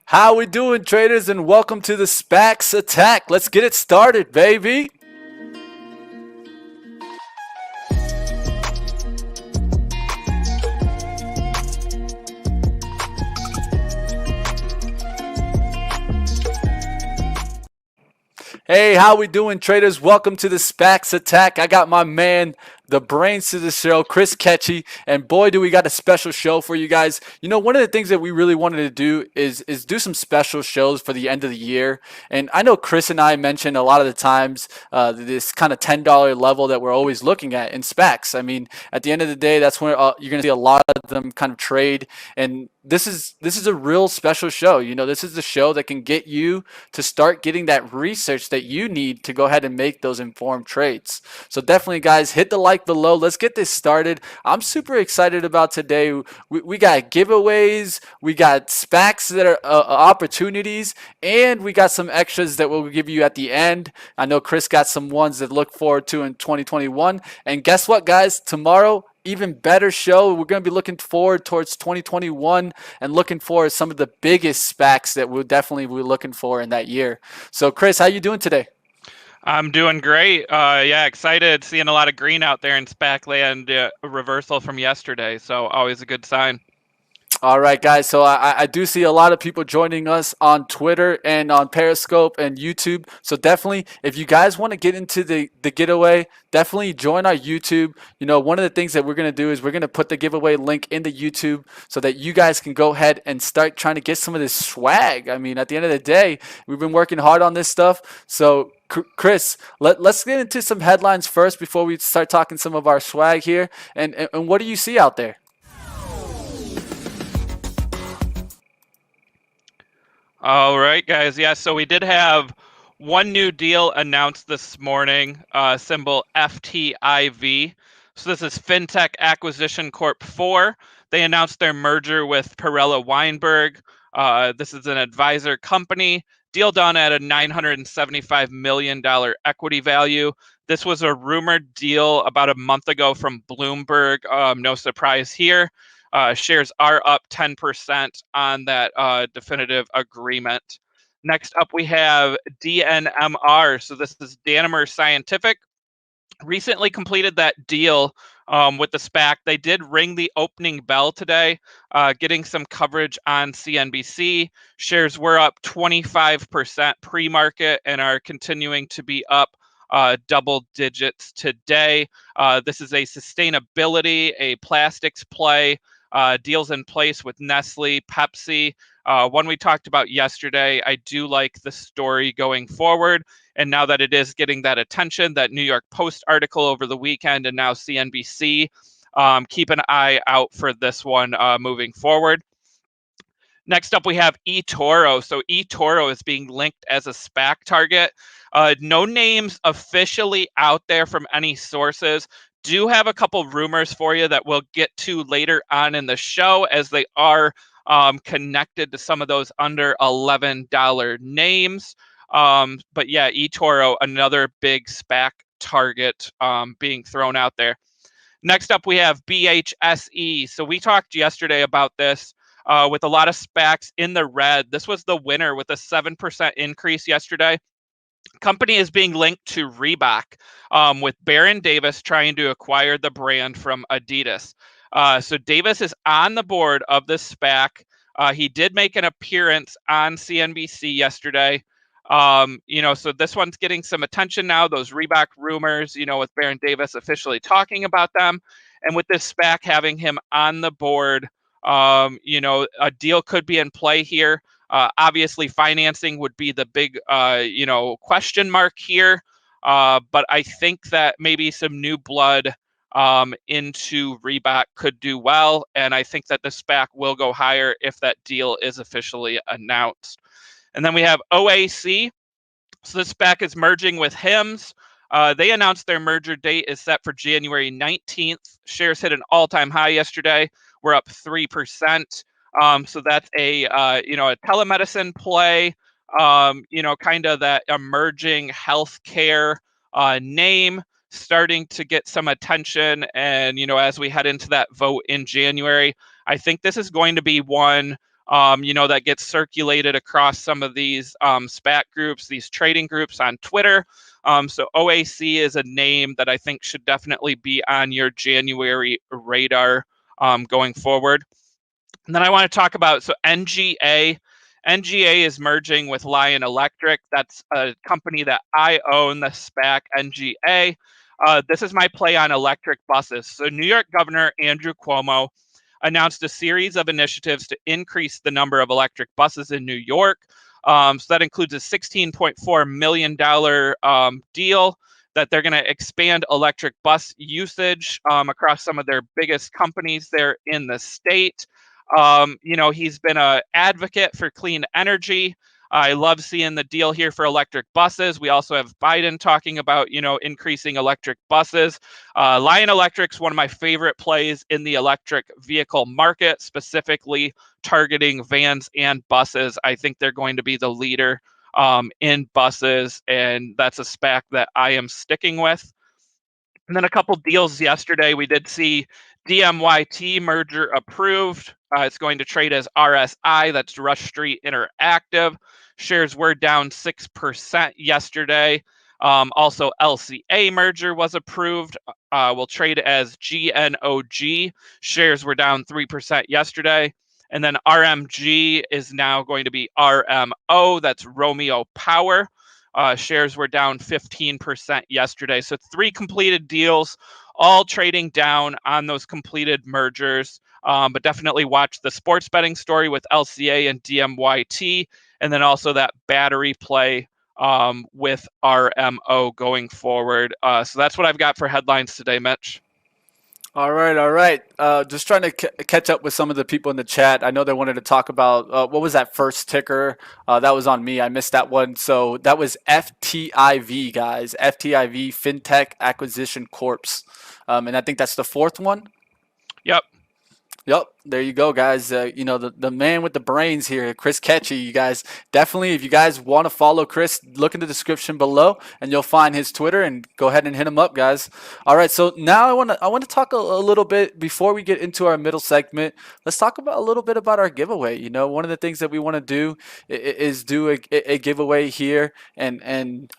How we doing, traders, and welcome to the Spacs Attack. Let's get it started, baby. Hey, how we doing, traders? Welcome to the Spacs Attack. I got my man, the brains to the show, Chris Ketchy, and boy, do we got a special show for you guys. You know, one of the things that we really wanted to do is do some special shows for the end of the year. And I know Chris and I mentioned a lot of the times this kind of $10 level that we're always looking at in SPACs. I mean, at the end of the day, that's when you're going to see a lot of them kind of trade. And this is a real special show. You know, this is the show that can get you to start getting that research that you need to go ahead and make those informed trades. So definitely, guys, hit the like below. Let's get this started. I'm super excited about today. We got giveaways, we got SPACs that are opportunities, and we got some extras that we'll give you at the end. I know Chris got some ones that look forward to in 2021. And guess what, guys? Tomorrow, even better show. We're going to be looking forward towards 2021 and looking for some of the biggest SPACs that we'll definitely be looking for in that year. So, Chris, how you doing today? I'm doing great. Yeah, excited. Seeing a lot of green out there in SPAC land, a reversal from yesterday. So always a good sign. All right, guys. So I do see a lot of people joining us on Twitter and on Periscope and YouTube. So definitely, if you guys want to get into the giveaway, definitely join our YouTube. You know, one of the things that we're going to do is we're going to put the giveaway link in the YouTube so that you guys can go ahead and start trying to get some of this swag. I mean, at the end of the day, we've been working hard on this stuff. So Chris, let's get into some headlines first before we start talking some of our swag here. And what do you see out there? All right, guys. Yeah, so we did have one new deal announced this morning, symbol FTIV. So this is FinTech Acquisition Corp 4. They announced their merger with Perella Weinberg. This is an advisor company. Deal done at a $975 million equity value. This was a rumored deal about a month ago from Bloomberg. No surprise here. Shares are up 10% on that definitive agreement. Next up, we have DNMR. So this is Danimer Scientific. Recently completed that deal with the SPAC. They did ring the opening bell today, getting some coverage on CNBC. Shares were up 25% pre-market and are continuing to be up double digits today. This is a sustainability, a plastics play. Deals in place with Nestle, Pepsi. One we talked about yesterday. I do like the story going forward. And now that it is getting that attention, that New York Post article over the weekend and now CNBC, keep an eye out for this one moving forward. Next up, we have eToro. So eToro is being linked as a SPAC target. No names officially out there from any sources. Do have a couple rumors for you that we'll get to later on in the show, as they are connected to some of those under $11 names. But yeah, eToro, another big SPAC target being thrown out there. Next up, we have BHSE. So we talked yesterday about this with a lot of SPACs in the red. This was the winner with a 7% increase yesterday. Company is being linked to Reebok, with Baron Davis trying to acquire the brand from Adidas. So Davis is on the board of this SPAC. He did make an appearance on CNBC yesterday. So this one's getting some attention now, those Reebok rumors, with Baron Davis officially talking about them. And with this SPAC having him on the board, a deal could be in play here. Obviously, financing would be the big, question mark here. But I think that maybe some new blood into Reebok could do well. And I think that the SPAC will go higher if that deal is officially announced. And then we have OAC. So this SPAC is merging with HIMS. They announced their merger date is set for January 19th. Shares hit an all-time high yesterday. We're up 3%. So that's a telemedicine play. kind of that emerging healthcare name starting to get some attention. And, as we head into that vote in January, I think this is going to be one, that gets circulated across some of these SPAC groups, these trading groups on Twitter. So OAC is a name that I think should definitely be on your January radar going forward. And then I want to talk about NGA. NGA is merging with Lion Electric. That's a company that I own, the SPAC NGA. This is my play on electric buses. So New York Governor Andrew Cuomo announced a series of initiatives to increase the number of electric buses in New York. So that includes a $16.4 million deal that they're going to expand electric bus usage across some of their biggest companies there in the state. He's been an advocate for clean energy. I love seeing the deal here for electric buses. We also have Biden talking about, increasing electric buses. Lion Electric's one of my favorite plays in the electric vehicle market, specifically targeting vans and buses. I think they're going to be the leader in buses, and that's a SPAC that I am sticking with. And then a couple deals yesterday. We did see DMYT merger approved. It's going to trade as RSI. That's Rush Street Interactive. Shares were down 6% yesterday. Also, LCA merger was approved. Will trade as GNOG. Shares were down 3% yesterday. And then RMG is now going to be RMO. That's Romeo Power. Shares were down 15% yesterday. So 3 completed deals, all trading down on those completed mergers. But definitely watch the sports betting story with LCA and DMYT, and then also that battery play with RMO going forward. So that's what I've got for headlines today, Mitch. All right, all right. Just trying to catch up with some of the people in the chat. I know they wanted to talk about what was that first ticker? That was on me. I missed that one. So that was FTIV, guys. FTIV, FinTech Acquisition Corps. And I think that's the fourth one. Yep. Yep, there you go, guys. The man with the brains here, Chris Ketchy. You guys definitely, if you guys want to follow Chris, look in the description below, and you'll find his Twitter. And go ahead and hit him up, guys. All right, so now I want to talk a little bit before we get into our middle segment. Let's talk about a little bit about our giveaway. One of the things that we want to do is do a giveaway here, and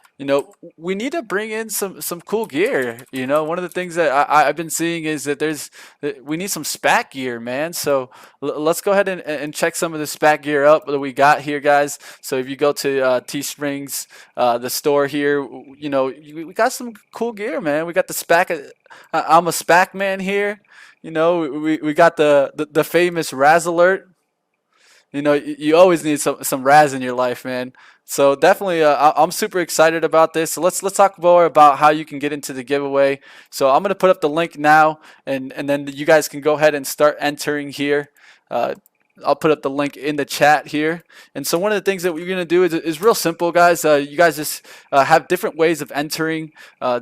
we need to bring in some cool gear. One of the things that I've been seeing is that we need some SPAC gear, man. So let's go ahead and check some of the SPAC gear up that we got here, guys. So if you go to Teesprings, the store here, we got some cool gear, man. We got the SPAC. I'm a SPAC man here. We got the famous Raz alert. You always need some Raz in your life, man. So definitely, I'm super excited about this. So let's talk more about how you can get into the giveaway. So I'm gonna put up the link now, and then you guys can go ahead and start entering here. I'll put up the link in the chat here. And so one of the things that we're going to do is real simple, guys. You guys just have different ways of entering.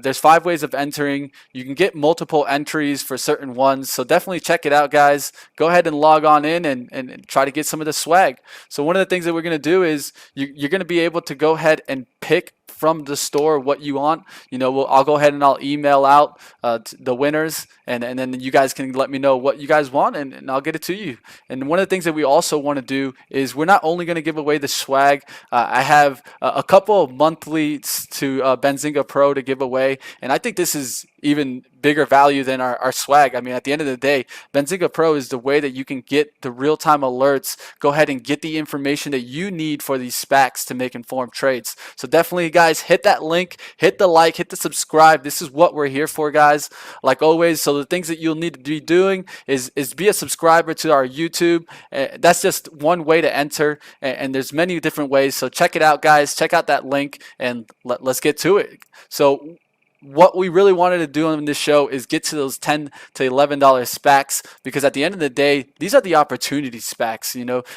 There's 5 ways of entering. You can get multiple entries for certain ones. So definitely check it out, guys. Go ahead and log on in and try to get some of the swag. So one of the things that we're going to do is you're going to be able to go ahead and pick from the store what you want. I'll go ahead and I'll email out the winners, and then you guys can let me know what you guys want, and I'll get it to you. And one of the things that we also want to do is we're not only going to give away the swag. I have a couple of monthlies to Benzinga Pro to give away, and I think this is even bigger value than our swag. I mean, at the end of the day, Benzinga Pro is the way that you can get the real-time alerts, go ahead and get the information that you need for these SPACs to make informed trades. So definitely, guys, hit that link, hit the like, hit the subscribe. This is what we're here for, guys. Like always, so the things that you'll need to be doing is be a subscriber to our YouTube. That's just one way to enter, and there's many different ways. So check it out, guys. Check out that link, and let's get to it. So what we really wanted to do on this show is get to those $10 to $11 Spacs, because at the end of the day, these are the opportunity Spacs.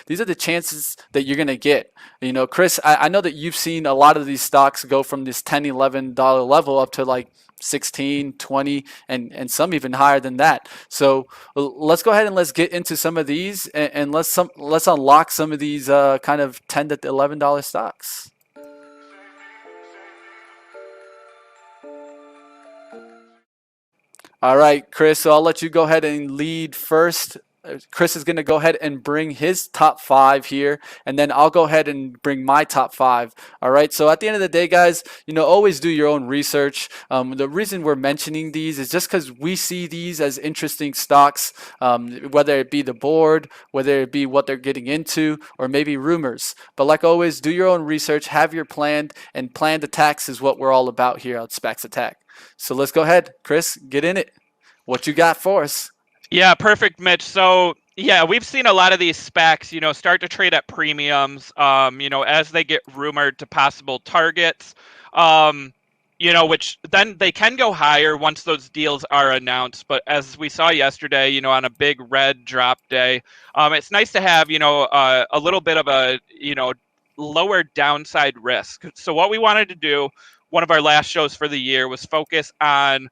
These are the chances that you're gonna get. Chris, I know that you've seen a lot of these stocks go from this $10, $11 level up to like 16, 20, and some even higher than that. So let's go ahead and let's get into some of these, and let's unlock some of these kind of $10 to $11 stocks. All right, Chris. So I'll let you go ahead and lead first. Chris is going to go ahead and bring his top five here, and then I'll go ahead and bring my top five. All right. So at the end of the day, guys, always do your own research. The reason we're mentioning these is just because we see these as interesting stocks, whether it be the board, whether it be what they're getting into, or maybe rumors. But like always, do your own research, have your plan, and planned attacks is what we're all about here at Spacs Attack. So let's go ahead, Chris, get in it. What you got for us? Yeah, perfect, Mitch. So, yeah, we've seen a lot of these SPACs, start to trade at premiums, as they get rumored to possible targets, which then they can go higher once those deals are announced. But as we saw yesterday, on a big red drop day, it's nice to have, a little bit of a, lower downside risk. So what we wanted to do, one of our last shows for the year, was focus on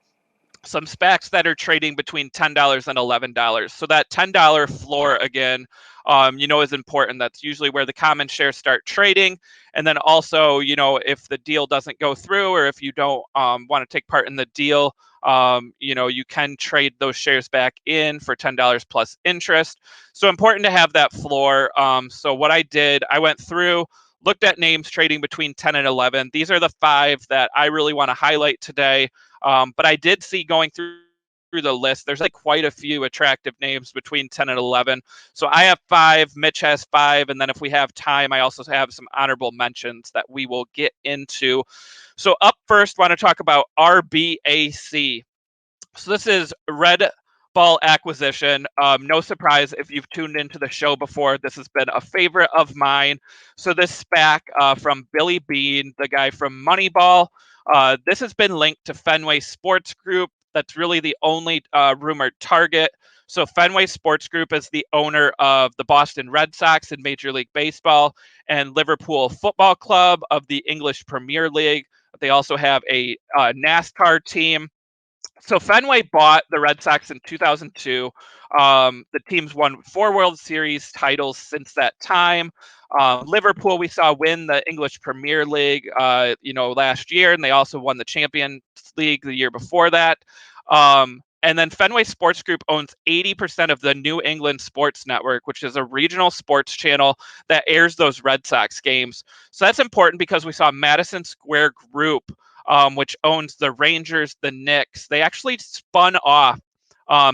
some SPACs that are trading between $10 and $11. So that $10 floor again, is important. That's usually where the common shares start trading. And then also, if the deal doesn't go through, or if you don't want to take part in the deal, you can trade those shares back in for $10 plus interest. So important to have that floor. So what I did, I went through, looked at names trading between 10 and 11. These are the five that I really want to highlight today. But I did see going through the list, there's like quite a few attractive names between 10 and 11. So I have five, Mitch has five, and then if we have time, I also have some honorable mentions that we will get into. So up first, want to talk about RBAC. So this is Red Ball Acquisition. No surprise if you've tuned into the show before, this has been a favorite of mine. So this SPAC from Billy Bean, the guy from Moneyball, this has been linked to Fenway Sports Group. That's really the only rumored target. So Fenway Sports Group is the owner of the Boston Red Sox in Major League Baseball and Liverpool Football Club of the English Premier League. They also have a NASCAR team. So Fenway bought the Red Sox in 2002. The team's won 4 World Series titles since that time. Liverpool, we saw win the English Premier League, last year, and they also won the Champions League the year before that. And then Fenway Sports Group owns 80% of the New England Sports Network, which is a regional sports channel that airs those Red Sox games. So that's important because we saw Madison Square Group, which owns the Rangers, the Knicks. They actually spun off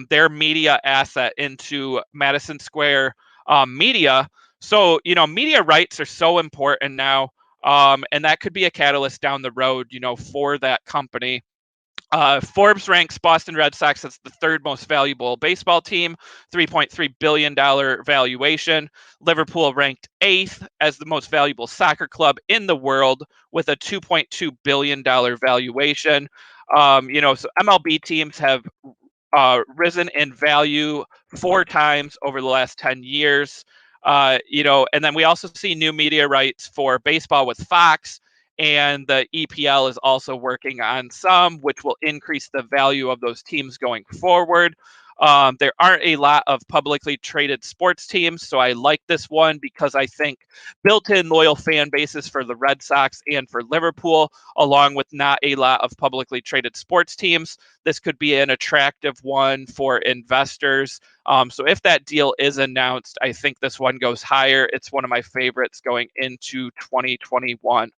their media asset into Madison Square Media. So, media rights are so important now, and that could be a catalyst down the road, for that company. Forbes ranks Boston Red Sox as the third most valuable baseball team, $3.3 billion valuation. Liverpool ranked eighth as the most valuable soccer club in the world with a $2.2 billion valuation. So MLB teams have risen in value 4 times over the last 10 years. And then we also see new media rights for baseball with Fox, and the EPL is also working on some, which will increase the value of those teams going forward. There aren't a lot of publicly traded sports teams, so I like this one because I think built-in loyal fan bases for the Red Sox and for Liverpool, along with not a lot of publicly traded sports teams. This could be an attractive one for investors. So if that deal is announced, I think this one goes higher. It's one of my favorites going into 2021.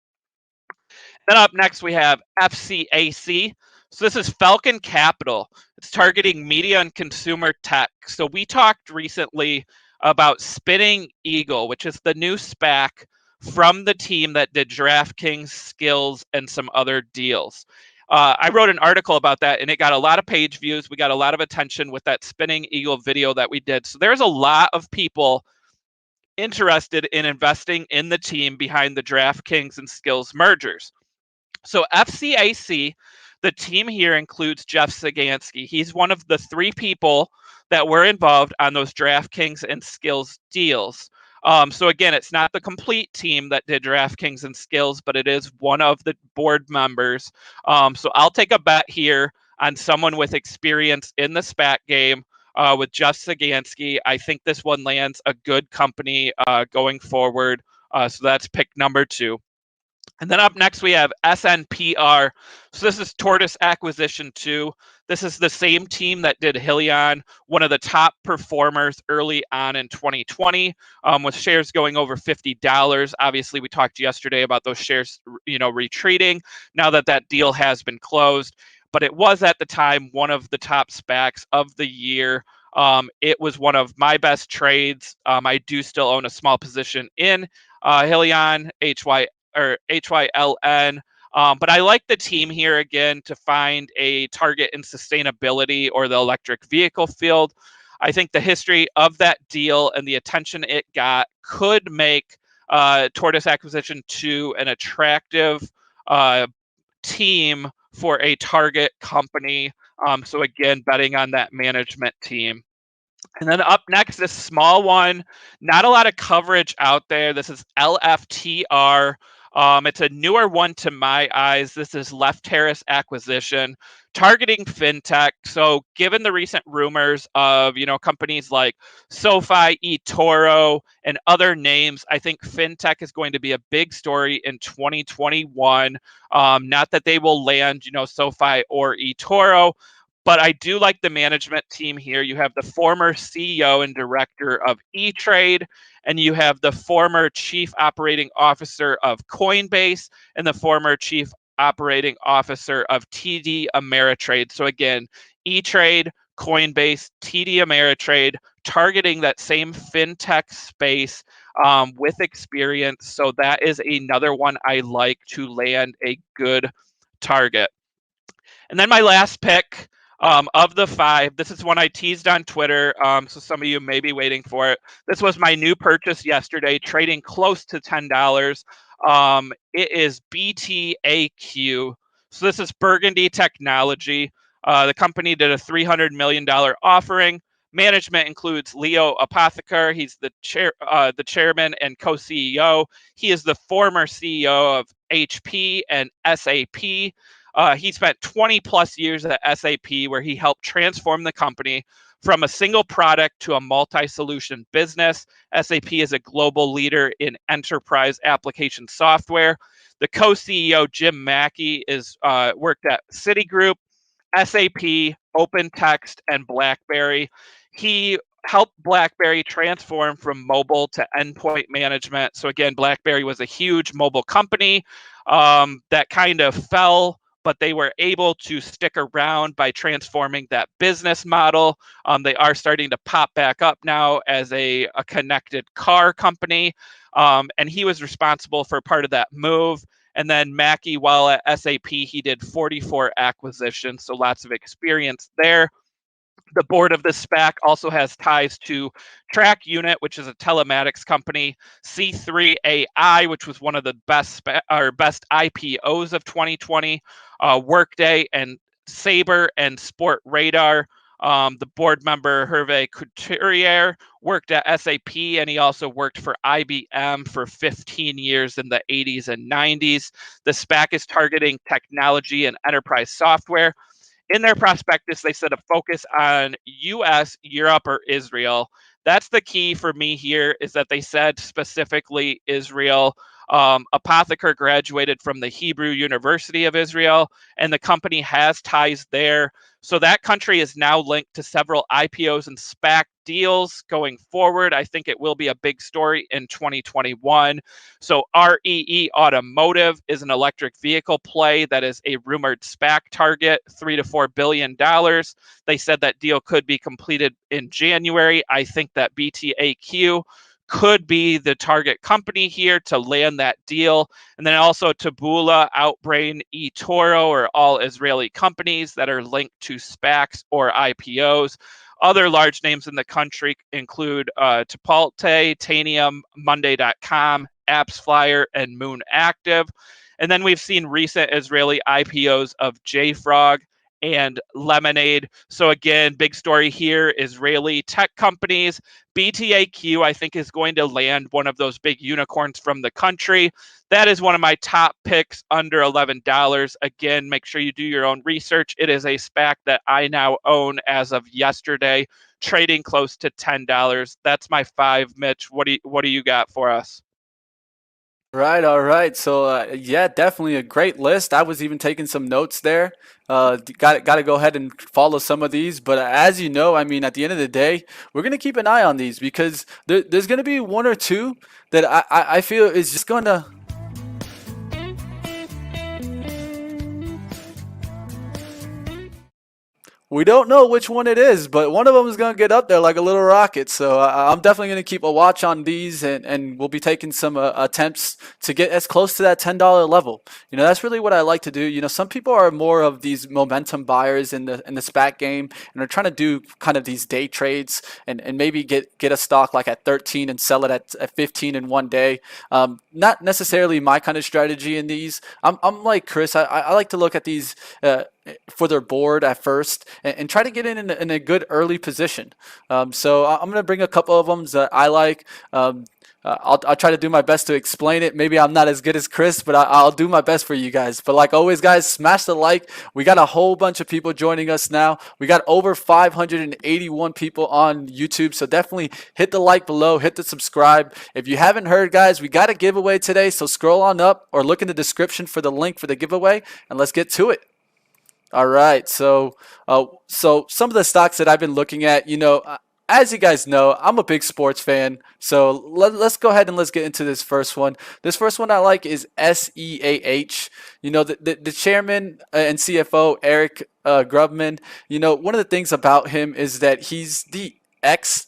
Then up next, we have FCAC. So this is Falcon Capital. It's targeting media and consumer tech. So we talked recently about Spinning Eagle, which is the new SPAC from the team that did DraftKings, Skills, and some other deals. I wrote an article about that, and it got a lot of page views. We got a lot of attention with that Spinning Eagle video that we did. So there's a lot of people interested in investing in the team behind the DraftKings and Skills mergers. So FCAC, The team here includes Jeff Sagansky. He's one of the 3 people that were involved on those DraftKings and Skills deals. So again, it's not the complete team that did DraftKings and Skills, but it is one of the board members. So I'll take a bet here on someone with experience in the SPAC game with Jeff Sagansky. I think this one lands a good company going forward. So that's pick number 2. And then up next, we have SNPR. So this is Tortoise Acquisition 2. This is the same team that did Helion, one of the top performers early on in 2020, with shares going over $50. Obviously, we talked yesterday about those shares, retreating now that that deal has been closed. But it was at the time one of the top SPACs of the year. It was one of my best trades. I do still own a small position in Helion, HYLN. But I like the team here again to find a target in sustainability or the electric vehicle field. I think the history of that deal and the attention it got could make Tortoise Acquisition 2 an attractive team for a target company. So again, betting on that management team. And then up next, this small one, not a lot of coverage out there. This is LFTR. It's a newer one to my eyes. This is Left Terrace Acquisition, targeting fintech. So, given the recent rumors of companies like SoFi, eToro, and other names, I think fintech is going to be a big story in 2021. Not that they will land, SoFi or eToro, but I do like the management team here. You have the former CEO and director of E-Trade, and you have the former chief operating officer of Coinbase and the former chief operating officer of TD Ameritrade. So again, E-Trade, Coinbase, TD Ameritrade, targeting that same fintech space with experience. So that is another one I like to land a good target. And then my last pick of the 5, this is one I teased on Twitter, so some of you may be waiting for it. This was my new purchase yesterday, trading close to $10. It is BTAQ. So this is Burgundy Technology. The company did a $300 million offering. Management includes Leo Apotheker. He's the chairman and co-CEO. He is the former CEO of HP and SAP. He spent 20 plus years at SAP, where he helped transform the company from a single product to a multi-solution business. SAP is a global leader in enterprise application software. The co-CEO, Jim Mackey, is worked at Citigroup, SAP, OpenText, and BlackBerry. He helped BlackBerry transform from mobile to endpoint management. So again, BlackBerry was a huge mobile company that kind of fell, but they were able to stick around by transforming that business model. They are starting to pop back up now as a connected car company. And he was responsible for part of that move. And then Mackey, while at SAP, he did 44 acquisitions, so lots of experience there. The board of this SPAC also has ties to Track Unit, which is a telematics company, C3AI, which was one of the best IPOs of 2020, Workday and Sabre and Sport Radar. The board member Hervé Couturier worked at SAP, and he also worked for IBM for 15 years in the 80s and 90s. The SPAC is targeting technology and enterprise software. In their prospectus, they said a focus on US, Europe, or Israel. That's the key for me here, is that they said specifically Israel. Apotheker graduated from the Hebrew University of Israel, and the company has ties there. So that country is now linked to several IPOs and SPAC deals going forward. I think it will be a big story in 2021. So REE Automotive is an electric vehicle play that is a rumored SPAC target, $3 to $4 billion. They said that deal could be completed in January. I think that BTAQ could be the target company here to land that deal. And then also Taboola, Outbrain, eToro are all Israeli companies that are linked to SPACs or IPOs. Other large names in the country include Chipotle, Tanium, Monday.com, AppsFlyer, and Moon Active. And then we've seen recent Israeli IPOs of JFrog and Lemonade. So again, big story here, Israeli tech companies. BTAQ, I think, is going to land one of those big unicorns from the country. That is one of my top picks under $11. Again, make sure you do your own research. It is a SPAC that I now own as of yesterday, trading close to $10. That's my five, Mitch. What do you got for us? Right, all right. So yeah, definitely a great list. I was even taking some notes there. Got to go ahead and follow some of these. But as you know, I mean, at the end of the day, we're gonna keep an eye on these because there's gonna be one or two that I feel is just gonna. We don't know which one it is, but one of them is going to get up there like a little rocket. So I'm definitely going to keep a watch on these, and we'll be taking some attempts to get as close to that $10 level. That's really what I like to do. Some people are more of these momentum buyers in the SPAC game, and are trying to do kind of these day trades and maybe get a stock like at 13 and sell it at 15 in one day. Not necessarily my kind of strategy in these. I'm like Chris. I like to look at these. For their board at first and try to get in a good early position. So I'm going to bring a couple of them that I like. I'll try to do my best to explain it. Maybe I'm not as good as Chris, but I'll do my best for you guys. But like always, guys, smash the like. We got a whole bunch of people joining us now. We got over 581 people on YouTube. So definitely hit the like below, hit the subscribe. If you haven't heard, guys, we got a giveaway today. So scroll on up or look in the description for the link for the giveaway, and let's get to it. All right, so some of the stocks that I've been looking at, as you guys know, I'm a big sports fan. So let's go ahead and let's get into this first one. This first one I like is SEAH. The chairman and CFO Eric Grubman. One of the things about him is that he's the ex.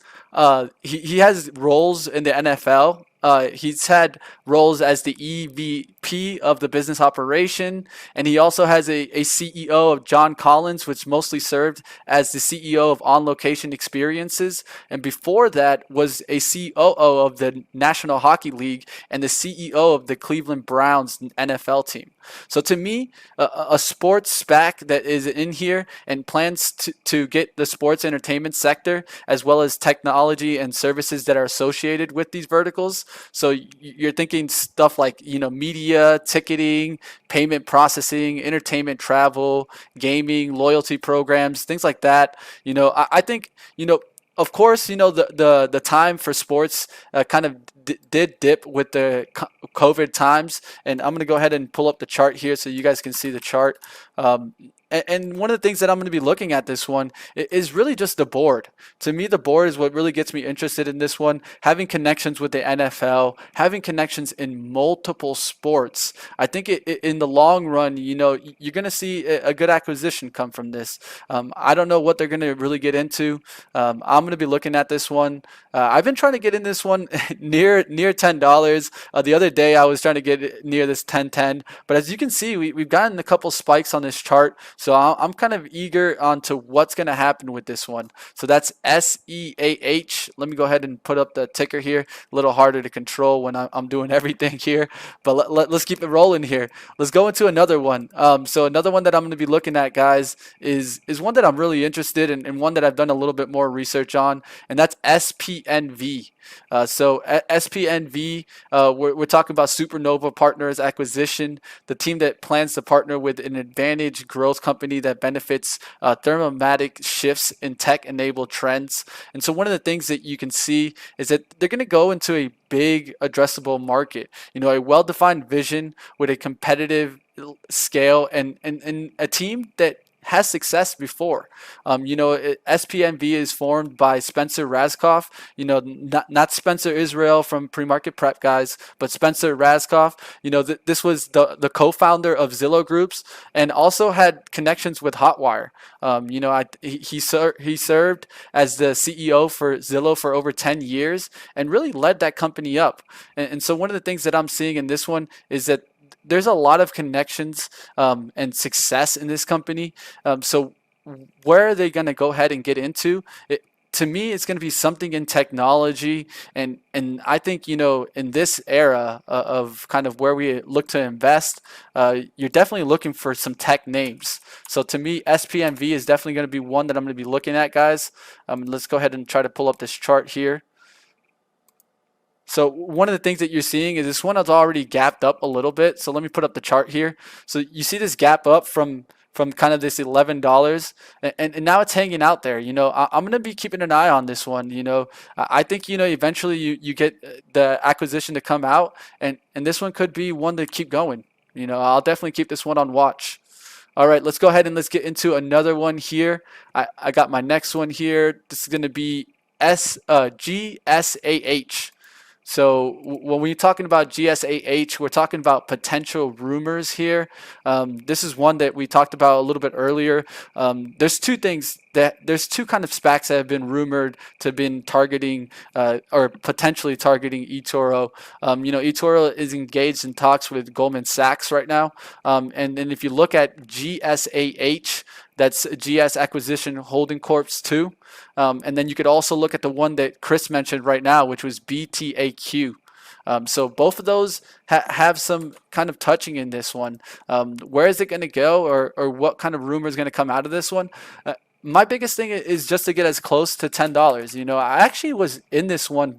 He has roles in the NFL. He's had roles as the EVP of the business operation, and he also has a CEO of John Collins, which mostly served as the CEO of On Location Experiences. And before that was a COO of the National Hockey League and the CEO of the Cleveland Browns NFL team. So to me, a sports SPAC that is in here and plans to get the sports entertainment sector as well as technology and services that are associated with these verticals. So you're thinking stuff like, media, ticketing, payment processing, entertainment, travel, gaming, loyalty programs, things like that. I think, of course, the time for sports kind of did dip with the COVID times, and I'm gonna go ahead and pull up the chart here so you guys can see the chart. And one of the things that I'm going to be looking at this one is really just the board. To me, the board is what really gets me interested in this one. Having connections with the NFL, having connections in multiple sports. I think in the long run, you're going to see a good acquisition come from this. I don't know what they're going to really get into. I'm going to be looking at this one. I've been trying to get in this one near $10. The other day, I was trying to get near this 10.10. But as you can see, we've gotten a couple spikes on this chart. So I'm kind of eager onto what's going to happen with this one. So that's SEAH. Let me go ahead and put up the ticker here. A little harder to control when I'm doing everything here. But let's keep it rolling here. Let's go into another one. So another one that I'm going to be looking at, guys, is one that I'm really interested in and one that I've done a little bit more research on, and that's SPNV. So SPNV, we're talking about Supernova Partners acquisition, the team that plans to partner with an advantage growth company that benefits thermomatic shifts in tech-enabled trends. And so one of the things that you can see is that they're going to go into a big addressable market, a well-defined vision with a competitive scale and a team that has success before. SPNV is formed by Spencer Razkoff, not Spencer Israel from Pre-Market Prep, guys, but Spencer Razkoff. This was the co-founder of Zillow Groups and also had connections with Hotwire. He served as the CEO for Zillow for over 10 years and really led that company up. And so one of the things that I'm seeing in this one is that there's a lot of connections and success in this company. So where are they going to go ahead and get into? to me, it's going to be something in technology, and I think in this era of kind of where we look to invest, you're definitely looking for some tech names. So to me, SPMV is definitely going to be one that I'm going to be looking at, guys. Let's go ahead and try to pull up this chart here. So one of the things that you're seeing is this one has already gapped up a little bit. So let me put up the chart here. So you see this gap up from kind of this $11, and now it's hanging out there. I'm going to be keeping an eye on this one. I think eventually you get the acquisition to come out, and this one could be one to keep going. I'll definitely keep this one on watch. All right, let's go ahead and let's get into another one here. I got my next one here. This is going to be GSAH. So when we're talking about GSAH, we're talking about potential rumors here. This is one that we talked about a little bit earlier. There's two kind of SPACs that have been rumored to have been targeting or potentially targeting eToro. eToro is engaged in talks with Goldman Sachs right now. And then if you look at GSAH, that's GS Acquisition Holding Corp. 2. And then you could also look at the one that Chris mentioned right now, which was BTAQ. So both of those have some kind of touching in this one. Where is it going to go, or what kind of rumor is going to come out of this one? My biggest thing is just to get as close to $10. I actually was in this one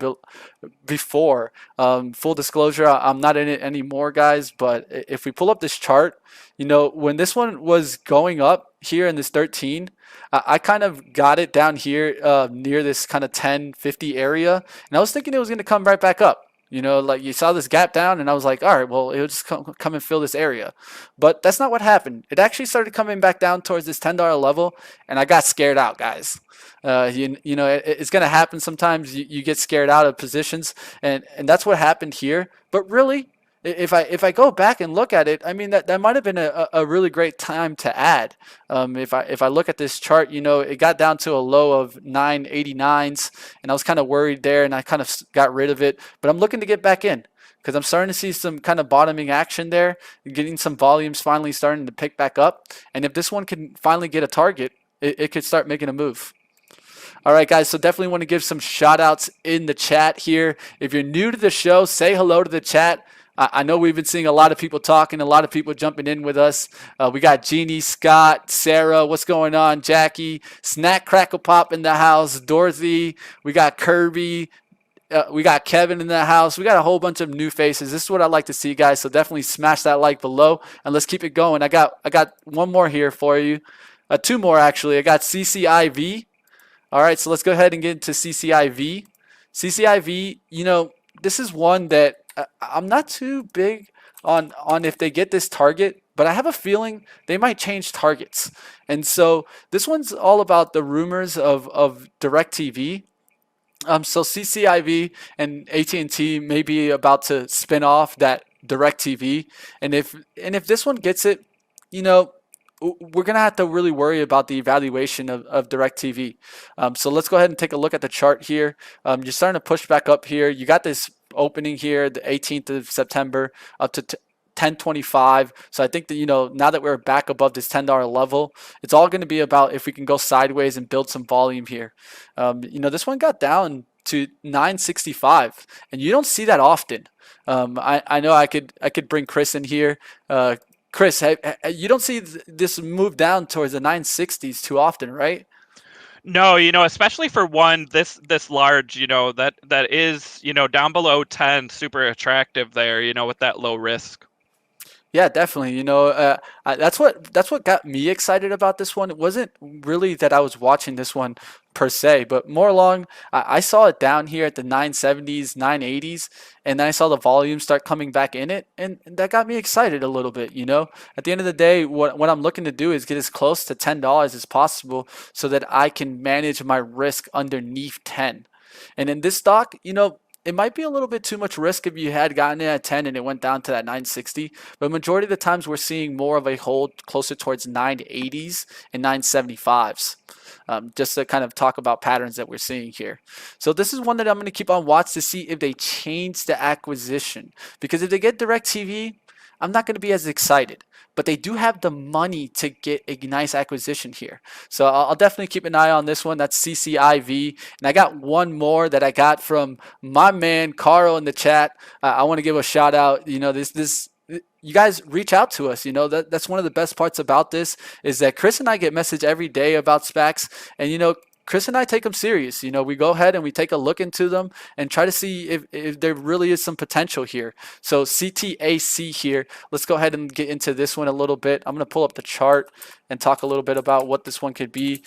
before. Full disclosure, I'm not in it anymore, guys. But if we pull up this chart, when this one was going up here in this 13, I kind of got it down here near this kind of 1050 area, and I was thinking it was going to come right back up. Like you saw this gap down, and I was like, all right, well, it'll just come and fill this area. But that's not what happened. It actually started coming back down towards this $10 level, and I got scared out, guys. It's going to happen sometimes. You get scared out of positions, and that's what happened here. But really, if I go back and look at it, I mean that might have been a really great time to add. If I look at this chart, it got down to a low of 989s, and I was kind of worried there, and I kind of got rid of it. But I'm looking to get back in because I'm starting to see some kind of bottoming action there, getting some volumes finally starting to pick back up. And if this one can finally get a target, it could start making a move. All right, guys, so definitely want to give some shout outs in the chat here. If you're new to the show, say hello to the chat. I know we've been seeing a lot of people talking, a lot of people jumping in with us. We got Jeannie, Scott, Sarah, what's going on? Jackie, Snack Crackle Pop in the house, Dorothy, we got Kirby, we got Kevin in the house. We got a whole bunch of new faces. This is what I like to see, guys. So definitely smash that like below, and let's keep it going. I got one more here for you, two more actually. I got CCIV. All right, so let's go ahead and get into CCIV. CCIV, this is one that I'm not too big on if they get this target, but I have a feeling they might change targets. And so this one's all about the rumors of DirecTV. So CCIV and AT&T may be about to spin off that DirecTV, and if this one gets it, we're gonna have to really worry about the evaluation of DirecTV. So let's go ahead and take a look at the chart here. You're starting to push back up here. You got this opening here, the 18th of September, up to 1025. So I think that now that we're back above this $10 level, it's all going to be about if we can go sideways and build some volume here. This one got down to 965, and you don't see that often. I know I could bring Chris in here. Chris, you don't see this move down towards the 960s too often, right? No, especially for one this large, that is, down below 10, super attractive there, with that low risk. Yeah, definitely. That's what got me excited about this one. It wasn't really that I was watching this one per se, but more along I saw it down here at the 970s, 980s, and then I saw the volume start coming back in it, and that got me excited a little bit. At the end of the day, what I'm looking to do is get as close to $10 as possible so that I can manage my risk underneath 10. And in this stock, it might be a little bit too much risk if you had gotten it at 10 and it went down to that 960, but majority of the times we're seeing more of a hold closer towards 980s and 975s. Just to kind of talk about patterns that we're seeing here. So this is one that I'm going to keep on watch to see if they change the acquisition, because if they get DirecTV, I'm not going to be as excited. But they do have the money to get a nice acquisition here. So I'll definitely keep an eye on this one. That's CCIV. And I got one more that I got from my man Carl in the chat. I want to give a shout out. This you guys reach out to us. That's one of the best parts about this is that Chris and I get message every day about Spacs, and Chris and I take them serious. We go ahead and we take a look into them and try to see if there really is some potential here. So CTAC here. Let's go ahead and get into this one a little bit. I'm going to pull up the chart and talk a little bit about what this one could be.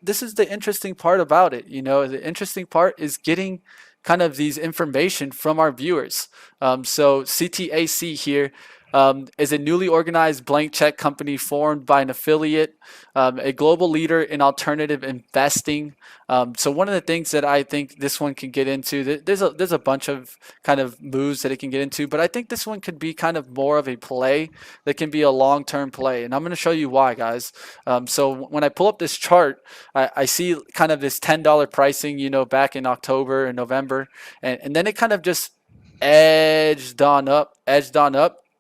This is the interesting part about it. The interesting part is getting kind of these information from our viewers. So CTAC here is a newly organized blank check company formed by an affiliate, a global leader in alternative investing. So one of the things that I think this one can get into, there's a bunch of kind of moves that it can get into, but I think this one could be kind of more of a play that can be a long-term play, and I'm going to show you why, guys. So when I pull up this chart, I see kind of this $10 pricing, back in October and November, and then it kind of just edged on up,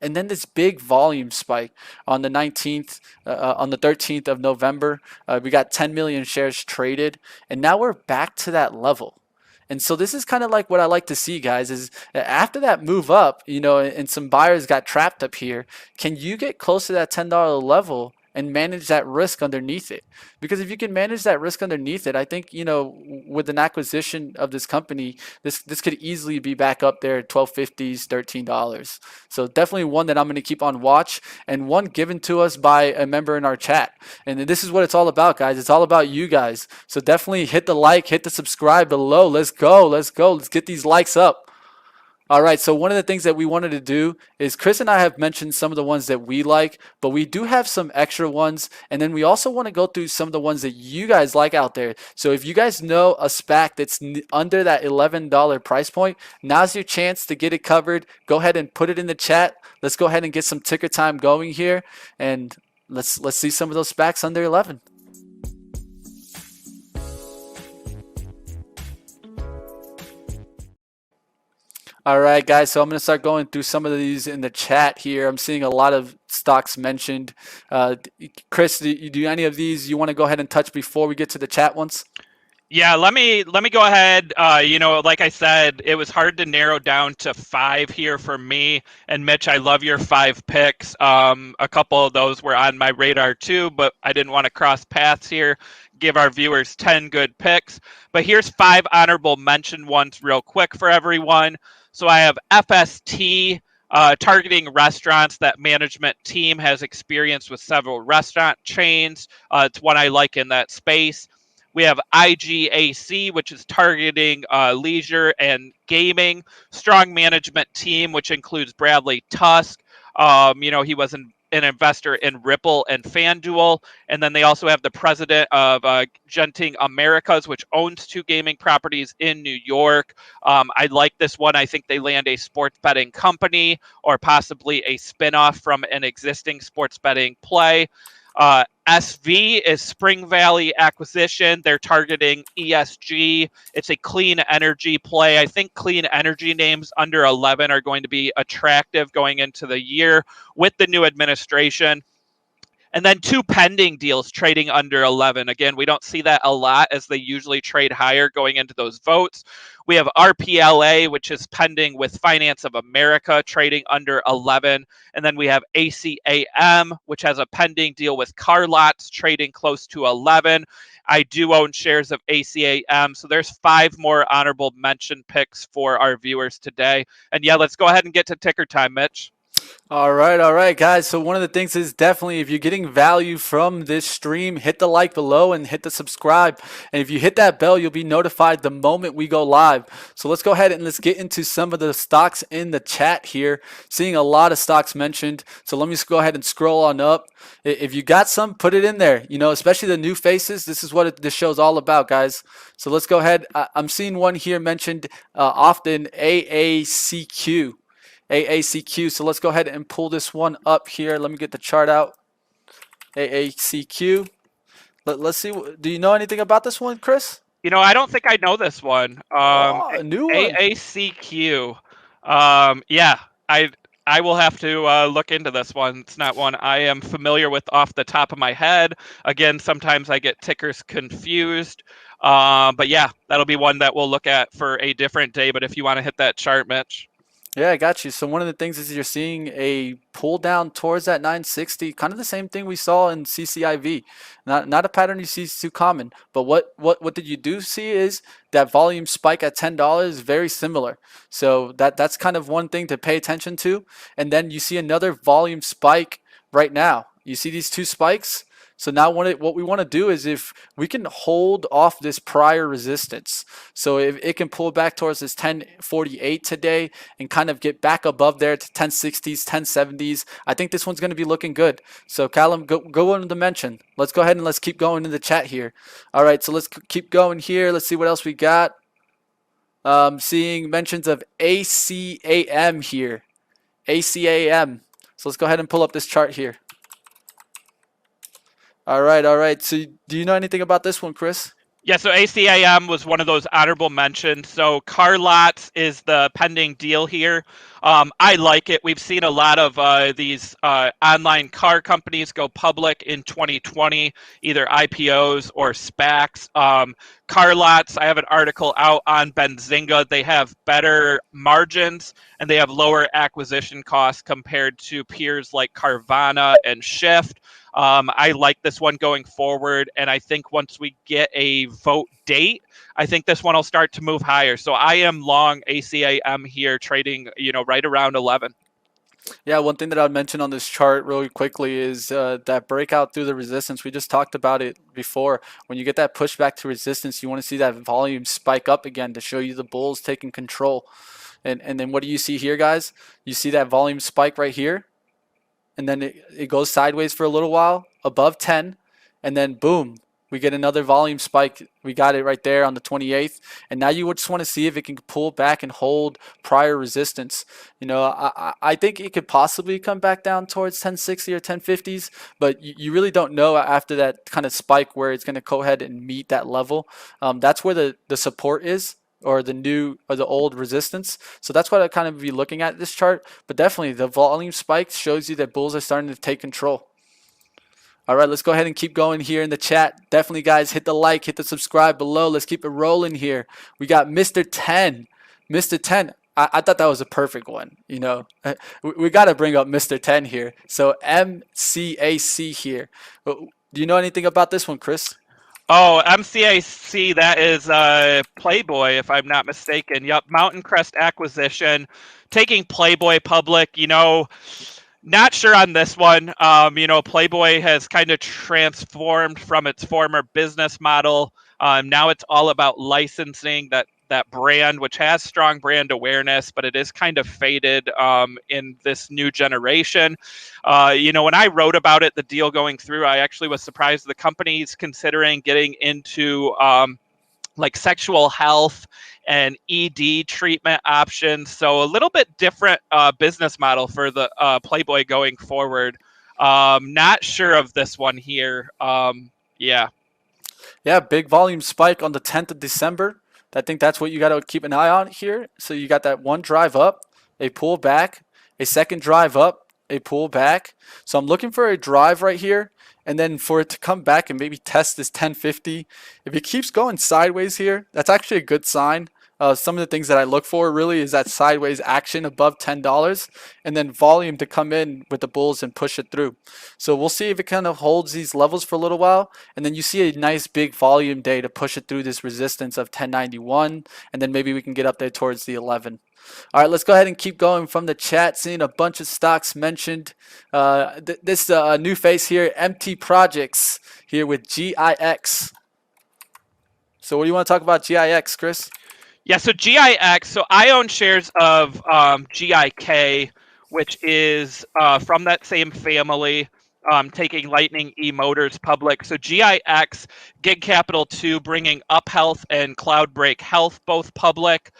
and then this big volume spike on the 19th, on the 13th of November. We got 10 million shares traded, and now we're back to that level. And so this is kind of like what I like to see, guys, is after that move up, and some buyers got trapped up here, can you get close to that $10 level and manage that risk underneath it? Because if you can manage that risk underneath it, I think, with an acquisition of this company, this could easily be back up there at 12.50s, $13. So definitely one that I'm going to keep on watch, and one given to us by a member in our chat. And this is what it's all about, guys. It's all about you guys. So definitely hit the like, hit the subscribe below. Let's go. Let's get these likes up. All right, so one of the things that we wanted to do is Chris and I have mentioned some of the ones that we like, but we do have some extra ones, and then we also want to go through some of the ones that you guys like out there. So if you guys know a SPAC that's under that $11 price point, now's your chance to get it covered. Go ahead and put it in the chat. Let's go ahead and get some ticker time going here, and let's see some of those SPACs under 11. All right, guys. So I'm going to start going through some of these in the chat here. I'm seeing a lot of stocks mentioned. Chris, do any of these you want to go ahead and touch before we get to the chat ones? Yeah, let me go ahead. Like I said, it was hard to narrow down to 5 here for me. And Mitch, I love your 5 picks. A couple of those were on my radar too, but I didn't want to cross paths here. Give our viewers 10 good picks. But here's 5 honorable mention ones real quick for everyone. So I have FST, targeting restaurants that management team has experience with several restaurant chains. It's one I like in that space. We have IGAC, which is targeting leisure and gaming. Strong management team, which includes Bradley Tusk. He was an investor in Ripple and FanDuel. And then they also have the president of Genting Americas, which owns 2 gaming properties in New York. I like this one. I think they land a sports betting company or possibly a spinoff from an existing sports betting play. SV is Spring Valley Acquisition. They're targeting ESG. It's a clean energy play. I think clean energy names under 11 are going to be attractive going into the year with the new administration. And then 2 pending deals trading under 11. Again, we don't see that a lot as they usually trade higher going into those votes. We have RPLA, which is pending with Finance of America, trading under 11. And then we have ACAM, which has a pending deal with CarLots, trading close to 11. I do own shares of ACAM. So there's 5 more honorable mention picks for our viewers today. And yeah, let's go ahead and get to ticker time, Mitch. All right, guys. So one of the things is definitely if you're getting value from this stream, hit the like below and hit the subscribe. And if you hit that bell, you'll be notified the moment we go live. So let's go ahead and let's get into some of the stocks in the chat here. Seeing a lot of stocks mentioned. So let me just go ahead and scroll on up. If you got some, put it in there. Especially the new faces. This is what this show's all about, guys. So let's go ahead. I'm seeing one here mentioned often, AACQ. AACQ. So let's go ahead and pull this one up here. Let me get the chart out. AACQ. Let's see. Do you know anything about this one, Chris? I don't think I know this one. A new one. AACQ. Yeah, I I will have to look into this one. It's not one I am familiar with off the top of my head. Again, sometimes I get tickers confused. But yeah, that'll be one that we'll look at for a different day. But if you want to hit that chart, Mitch. Yeah, I got you. So one of the things is you're seeing a pull down towards that 960, kind of the same thing we saw in CCIV. Not a pattern you see too common, but what did you do see is that volume spike at $10 very similar. So that's kind of one thing to pay attention to. And then you see another volume spike right now. You see these two spikes? So now what we want to do is if we can hold off this prior resistance. So if it can pull back towards this 1048 today and kind of get back above there to 1060s, 1070s, I think this one's going to be looking good. So Callum, go on the mention. Let's go ahead and let's keep going in the chat here. All right, so let's keep going here. Let's see what else we got. Seeing mentions of ACAM here. ACAM. So let's go ahead and pull up this chart here. All right, all right. So do you know anything about this one, Chris? Yeah, so ACAM was one of those honorable mentions. So car lots is the pending deal here. I like it. We've seen a lot of these online car companies go public in 2020, either IPOs or SPACs. Car lots, I have an article out on Benzinga. They have better margins and they have lower acquisition costs compared to peers like Carvana and Shift. I like this one going forward, and I think once we get a vote date, I think this one will start to move higher. So I am long ACAM here, trading, right around 11. Yeah, one thing that I'd mention on this chart really quickly is that breakout through the resistance. We just talked about it before. When you get that pushback to resistance, you want to see that volume spike up again to show you the bulls taking control. And then what do you see here, guys? You see that volume spike right here, and then it goes sideways for a little while above 10, and then boom, we get another volume spike. We got it right there on the 28th, and now you just want to see if it can pull back and hold prior resistance. I think it could possibly come back down towards 1060 or 1050s, but you really don't know after that kind of spike where it's going to go ahead and meet that level. That's where the support is, or the new or the old resistance. So that's what I kind of be looking at this chart. But definitely the volume spike shows you that bulls are starting to take control. All right, let's go ahead and keep going here in the chat. Definitely, guys, hit the like, hit the subscribe below. Let's keep it rolling here. We got Mr. 10. Mr. 10. I thought that was a perfect one. We got to bring up Mr. 10 here. So MCAC here. Do you know anything about this one, Chris? Oh, MCAC, that is Playboy, if I'm not mistaken. Yep, Mountain Crest acquisition, taking Playboy public. Not sure on this one. Playboy has kind of transformed from its former business model. Now it's all about licensing that brand, which has strong brand awareness, but it is kind of faded in this new generation. When I wrote about it, the deal going through, I actually was surprised the company's considering getting into like sexual health and ED treatment options. So a little bit different business model for the Playboy going forward. Not sure of this one here. Yeah. Yeah, big volume spike on the 10th of December. I think that's what you got to keep an eye on here. So you got that one drive up, a pull back, a second drive up, a pull back. So I'm looking for a drive right here, and then for it to come back and maybe test this 1050. If it keeps going sideways here, that's actually a good sign. Some of the things that I look for really is that sideways action above $10, and then volume to come in with the bulls and push it through. So we'll see if it kind of holds these levels for a little while, and then you see a nice big volume day to push it through this resistance of 1091, and then maybe we can get up there towards the 11. All right, let's go ahead and keep going from the chat. Seeing a bunch of stocks mentioned. This new face here, MT Projects here with GIX. So what do you want to talk about GIX, Chris? Yeah, so GIX, so I own shares of GIK, which is from that same family, taking Lightning E-Motors public. So GIX, Gig Capital 2, bringing Up Health and Cloudbreak Health both public.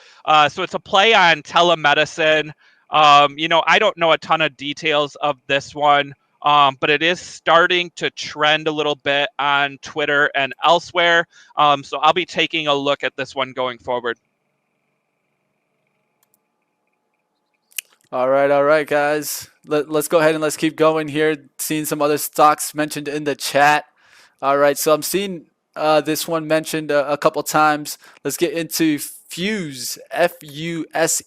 So it's a play on telemedicine. I don't know a ton of details of this one. But it is starting to trend a little bit on Twitter and elsewhere. So I'll be taking a look at this one going forward. All right, guys. Let's go ahead and let's keep going here. Seeing some other stocks mentioned in the chat. All right, so I'm seeing this one mentioned a couple times. Let's get into Fuse, Fuse.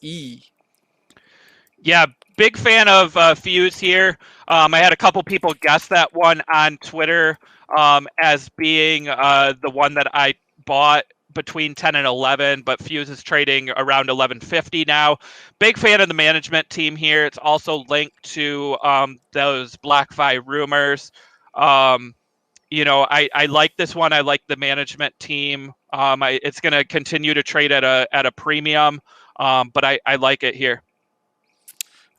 Yeah, big fan of Fuse here. I had a couple people guess that one on Twitter as being the one that I bought between 10 and 11, but Fuse is trading around 11.50 now. Big fan of the management team here. It's also linked to those BlockFi rumors. Um, I like this one. I like the management team. It's going to continue to trade at a premium, but I like it here.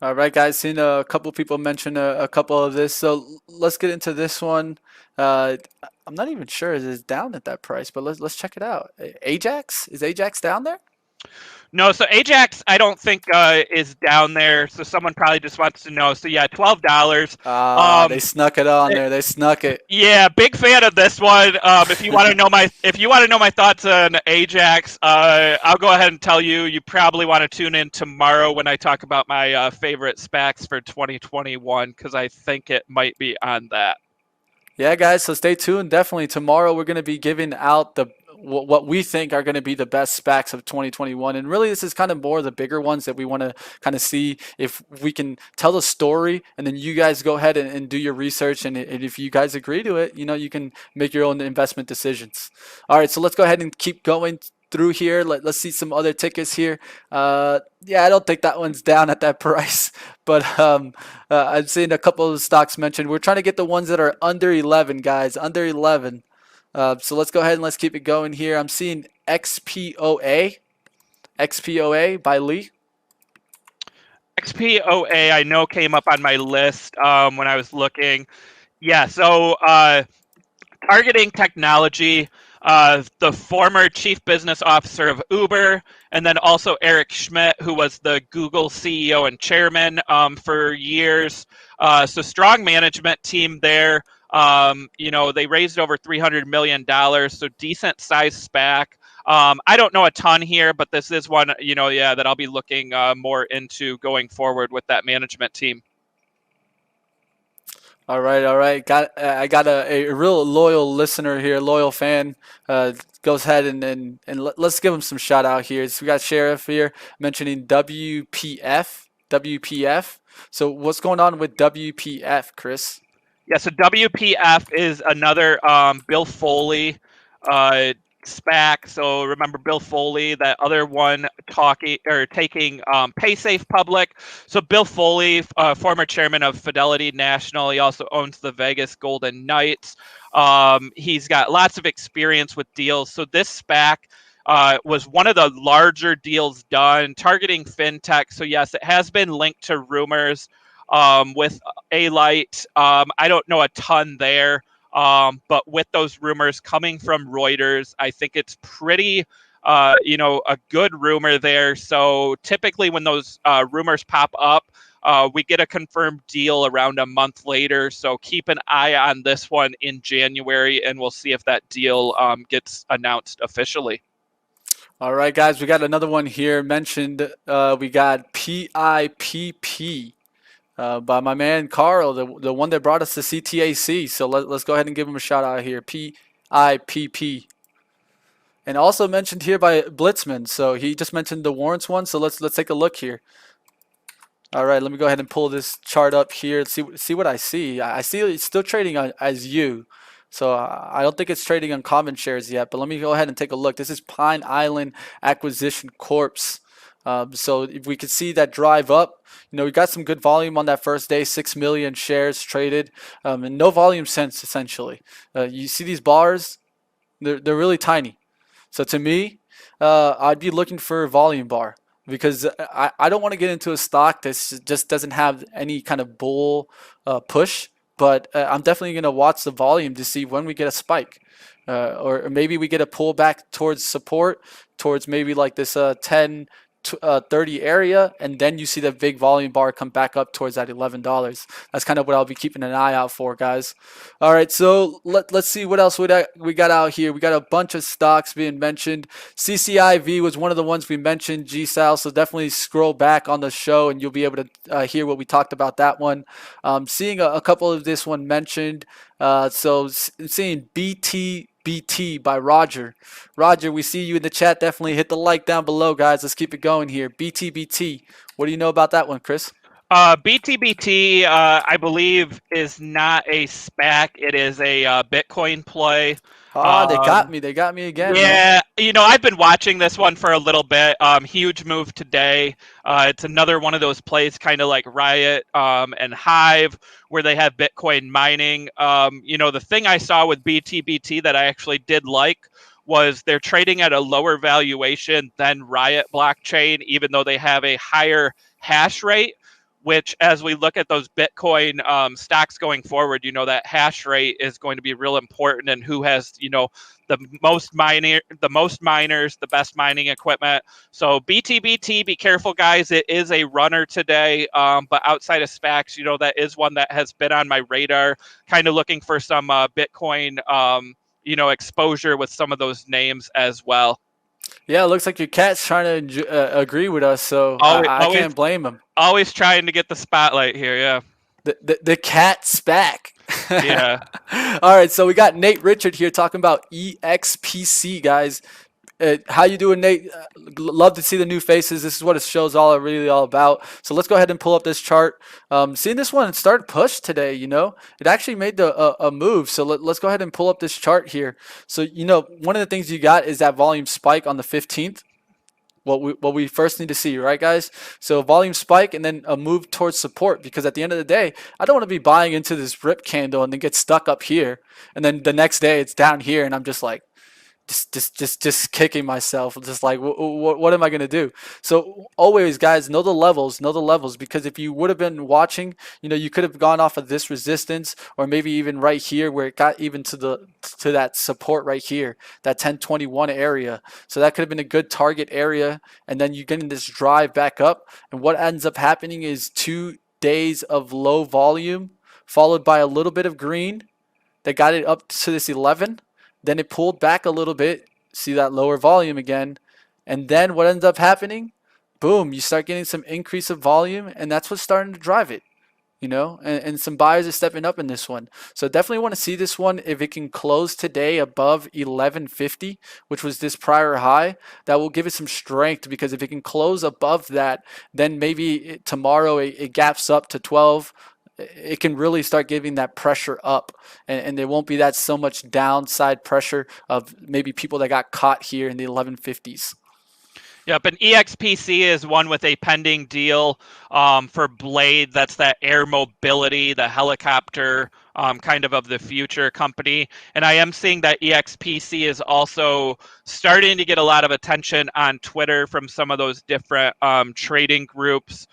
All right, guys. Seen a couple people mention a couple of this, so let's get into this one. Uh, I'm not even sure it is down at that price, but let's check it out. Ajax, is Ajax down there? No, so Ajax, I don't think is down there. So someone probably just wants to know. So yeah, $12. Ah, they Um, snuck it on eh, there. They snuck it. yeah, big fan of this one. If you want to know my thoughts on Ajax, I'll go ahead and tell you. You probably want to tune in tomorrow when I talk about my favorite Spacs for 2021 because I think it might be on that. Yeah, guys, so stay tuned. Definitely tomorrow we're going to be giving out the what we think are going to be the best SPACs of 2021. And really this is kind of more the bigger ones that we want to kind of see if we can tell the story, and then you guys go ahead and do your research, and if you guys agree to it, you can make your own investment decisions. All right, so let's go ahead and keep going through here. Let's see some other tickets here. Yeah, I don't think that one's down at that price, but I've seen a couple of stocks mentioned. We're trying to get the ones that are under 11, guys, under 11. So let's go ahead and let's keep it going here. I'm seeing XPOA by Lee. XPOA, I know came up on my list when I was looking. Yeah, so targeting technology, the former chief business officer of Uber, and then also Eric Schmidt, who was the Google CEO and chairman for years. So strong management team there. They raised over $300 million, so decent size SPAC. I don't know a ton here, but this is one, that I'll be looking more into going forward with that management team. All right, all right. I got a real loyal listener here, loyal fan. Goes ahead and let's give him some shout out here. So we got Sheriff here mentioning WPF, WPF. So what's going on with WPF, Chris? Yeah, so WPF is another Bill Foley SPAC. So remember Bill Foley, that other one talking or taking PaySafe public. So Bill Foley, former chairman of Fidelity National, he also owns the Vegas Golden Knights. He's got lots of experience with deals. So this SPAC was one of the larger deals done targeting fintech. So yes, it has been linked to rumors with A-Light. I don't know a ton there. But with those rumors coming from Reuters, I think it's pretty, a good rumor there. So typically when those rumors pop up, we get a confirmed deal around a month later. So keep an eye on this one in January, and we'll see if that deal gets announced officially. All right, guys, we got another one here mentioned. We got PIPP. By my man Carl, the one that brought us to CTAC. So let's go ahead and give him a shout out here. PIPP. And also mentioned here by Blitzman. So he just mentioned the warrants one. So let's take a look here. All right, let me go ahead and pull this chart up here. See what I see. I see it's still trading as U. So I don't think it's trading on common shares yet. But let me go ahead and take a look. This is Pine Island Acquisition Corp's. So if we could see that drive up, we got some good volume on that first day, 6 million shares traded, and no volume since essentially. You see these bars, they're really tiny. So to me, I'd be looking for a volume bar because I don't want to get into a stock that just doesn't have any kind of bull push, but I'm definitely going to watch the volume to see when we get a spike. Or maybe we get a pullback towards support, towards maybe like this 10 30 area, and then you see the big volume bar come back up towards that $11. That's kind of what I'll be keeping an eye out for, guys. All right, so let's see what else we got out here. We got a bunch of stocks being mentioned. CCIV was one of the ones we mentioned, GSAL, so definitely scroll back on the show and you'll be able to hear what we talked about that one. Seeing a couple of this one mentioned. Seeing BTBT by Roger. Roger, we see you in the chat. Definitely hit the like down below, guys. Let's keep it going here. BTBT. What do you know about that one, Chris? BTBT, I believe, is not a SPAC. It is a Bitcoin play. Ah, they got Um, me. They got me again, man. Yeah, I've been watching this one for a little bit. Huge move today. It's another one of those plays, kind of like Riot and Hive, where they have Bitcoin mining. The thing I saw with BTBT that I actually did like was they're trading at a lower valuation than Riot blockchain, even though they have a higher hash rate. Which, as we look at those Bitcoin stocks going forward, that hash rate is going to be real important, and who has, the most miners, the best mining equipment. So BTBT, be careful, guys. It is a runner today, but outside of SPACs, that is one that has been on my radar. Kind of looking for some Bitcoin, exposure with some of those names as well. Yeah, it looks like your cat's trying to agree with us, so Always, I always, can't blame him. always trying to get the spotlight here. Yeah, The cat Spac. yeah. All right, so we got Nate Richard here talking about EXPC, guys. How you doing, Nate? Love to see the new faces. This is what it shows really all about. So let's go ahead and pull up this chart. Seeing this one start push today, it actually made a move. So let's go ahead and pull up this chart here. So one of the things you got is that volume spike on the 15th. What we first need to see, right, guys? So volume spike and then a move towards support, because at the end of the day, I don't want to be buying into this rip candle and then get stuck up here, and then the next day it's down here, and I'm just like, just kicking myself, just like what am I gonna do? So always, guys, know the levels, because if you would have been watching, you could have gone off of this resistance, or maybe even right here where it got even to that support right here, that 1021 area. So that could have been a good target area, and then you're getting this drive back up, and what ends up happening is 2 days of low volume followed by a little bit of green that got it up to this 11. Then it pulled back a little bit. See that lower volume again. And then what ends up happening? Boom, you start getting some increase of volume, and that's what's starting to drive it. And some buyers are stepping up in this one. So definitely want to see this one. If it can close today above 1150, which was this prior high, that will give it some strength, because if it can close above that, then maybe tomorrow it gaps up to 12. It can really start giving that pressure up, and there won't be that so much downside pressure of maybe people that got caught here in the 1150s. Yep, and EXPC is one with a pending deal for Blade. That's that air mobility, the helicopter kind of the future company. And I am seeing that EXPC is also starting to get a lot of attention on Twitter from some of those different trading groups.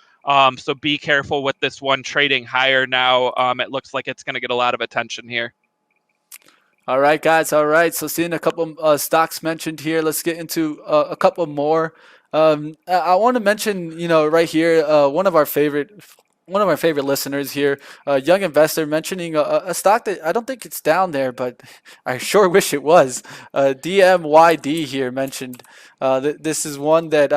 So be careful with this one trading higher now. It looks like it's going to get a lot of attention here. All right, guys. All right. So seeing a couple stocks mentioned here, let's get into a couple more. I want to mention, right here, one of my favorite listeners here, young investor, mentioning a stock that I don't think it's down there, but I sure wish it was. DMYD here mentioned. This is one that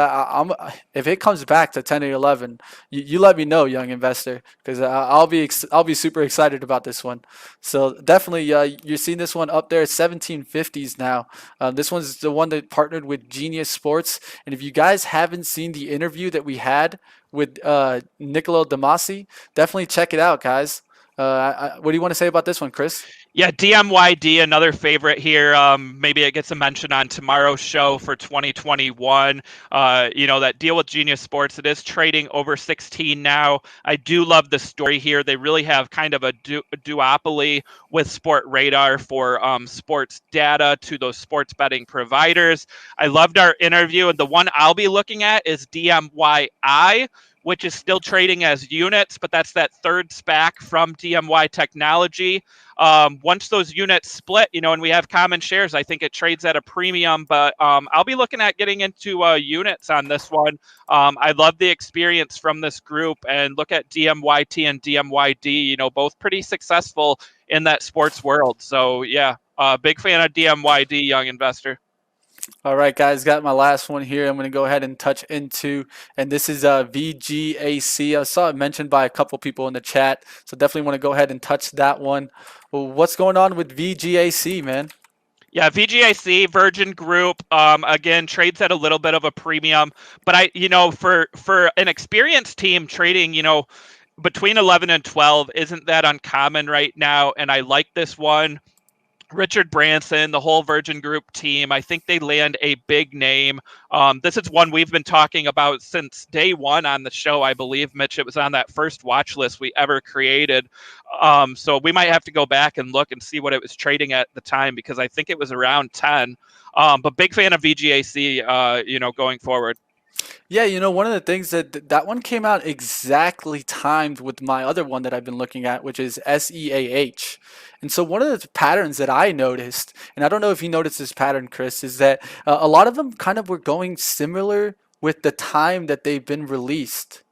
if it comes back to 10 or 11, you let me know, young investor, because I'll be super excited about this one. So definitely, you're seeing this one up there at 1750s now. This one's the one that partnered with Genius Sports, and if you guys haven't seen the interview that we had with Niccolo Damasi, definitely check it out, guys. What do you want to say about this one, Chris? Yeah, DMYD, another favorite here. Maybe it gets a mention on tomorrow's show for 2021. That deal with Genius Sports, it is trading over 16 now. I do love the story here. They really have kind of a duopoly with Sport Radar for sports data to those sports betting providers. I loved our interview, and the one I'll be looking at is DMYI, which is still trading as units, but that's that third SPAC from DMY Technology. Once those units split, and we have common shares, I think it trades at a premium, but I'll be looking at getting into units on this one. I love the experience from this group, and look at DMYT and DMYD, both pretty successful in that sports world. So yeah, big fan of DMYD, young investor. All right, guys, got my last one here. I'm going to go ahead and touch into, and this is VGAC. I saw it mentioned by a couple people in the chat, so definitely want to go ahead and touch that one. Well, what's going on with VGAC, man? Yeah, VGAC, Virgin Group, again, trades at a little bit of a premium, but for an experienced team trading, between 11 and 12 isn't that uncommon right now, and I like this one. Richard Branson, the whole Virgin Group team, I think they land a big name. This is one we've been talking about since day one on the show, I believe, Mitch. It was on that first watch list we ever created. So we might have to go back and look and see what it was trading at the time, because I think it was around 10. But big fan of VGAC, going forward. Yeah, one of the things that one came out exactly timed with my other one that I've been looking at, which is SEAH. And so one of the patterns that I noticed, and I don't know if you noticed this pattern, Chris, is that a lot of them kind of were going similar with the time that they've been released.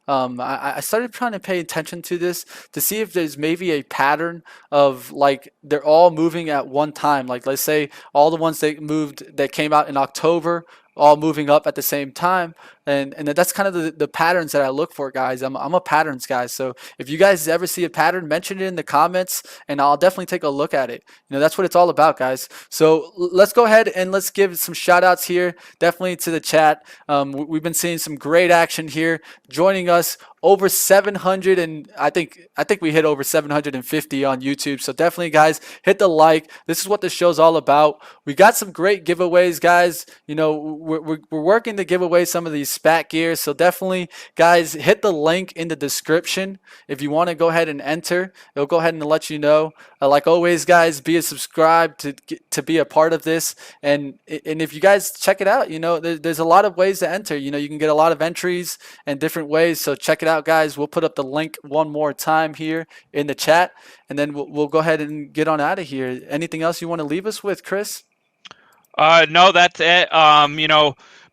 I started trying to pay attention to this to see if there's maybe a pattern of like they're all moving at one time. Like let's say all the ones that came out in October all moving up at the same time, and that's kind of the patterns that I look for, guys. I'm a patterns guy, so if you guys ever see a pattern, mention it in the comments and I'll definitely take a look at it. That's what it's all about, guys. So let's go ahead and let's give some shout outs here, definitely to the chat. We've been seeing some great action here. Joining us over 700, and I think we hit over 750 on YouTube. So definitely, guys, hit the like. This is what the show's all about. We got some great giveaways, guys. We're working to give away some of these SPAC gears. So definitely, guys, hit the link in the description if you want to go ahead and enter. It'll go ahead and let you know. Like always, guys, be subscribed to be a part of this. And if you guys check it out, there's a lot of ways to enter. You can get a lot of entries and different ways. So check it out, guys. We'll put up the link one more time here in the chat, and then we'll go ahead and get on out of here. Anything else you want to leave us with, Chris? No, that's it.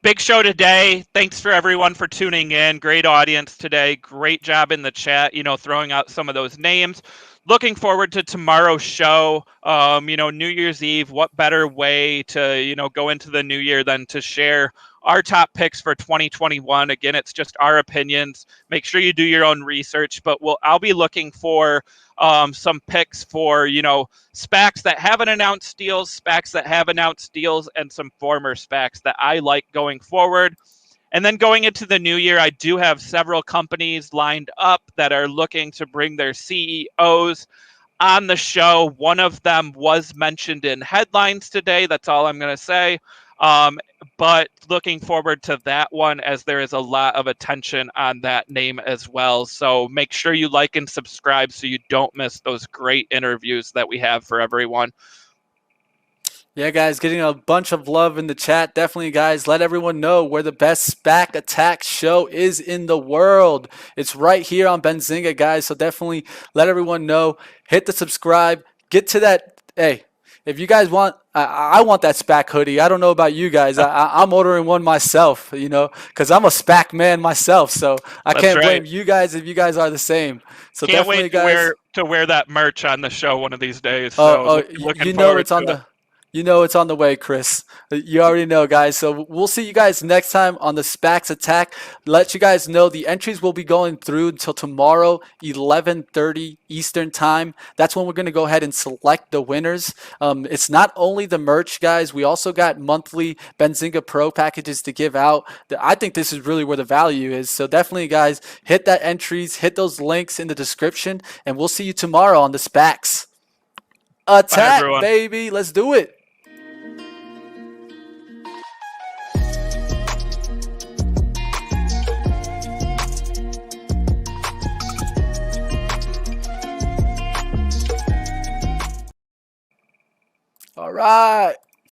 Big show today. Thanks for everyone for tuning in. Great audience today. Great job in the chat, throwing out some of those names. Looking forward to tomorrow's show. New Year's Eve. What better way to, go into the new year than to share our top picks for 2021. Again, it's just our opinions. Make sure you do your own research, but I'll be looking for some picks for, SPACs that haven't announced deals, SPACs that have announced deals, and some former SPACs that I like going forward. And then going into the new year, I do have several companies lined up that are looking to bring their CEOs on the show. One of them was mentioned in headlines today. That's all I'm going to say. But looking forward to that one, as there is a lot of attention on that name as well. So make sure you like and subscribe so you don't miss those great interviews that we have for everyone. Yeah, guys, getting a bunch of love in the chat. Definitely, guys, let everyone know where the best SPAC attack show is in the world. It's right here on Benzinga, guys. So definitely let everyone know. Hit the subscribe. Get to that. Hey, if you guys want, I want that SPAC hoodie. I don't know about you guys. I'm ordering one myself, because I'm a SPAC man myself. So I can't blame you guys if you guys are the same. So can't definitely, wait guys, to wear that merch on the show one of these days. So looking forward it's on to it. it's on the way, Chris. You already know, guys. So we'll see you guys next time on the SPACs Attack. Let you guys know the entries will be going through until tomorrow, 11:30 Eastern time. That's when we're going to go ahead and select the winners. It's not only the merch, guys. We also got monthly Benzinga Pro packages to give out. I think this is really where the value is. So definitely, guys, hit that entries, hit those links in the description, and we'll see you tomorrow on the SPACs Attack, baby. Let's do it. All right.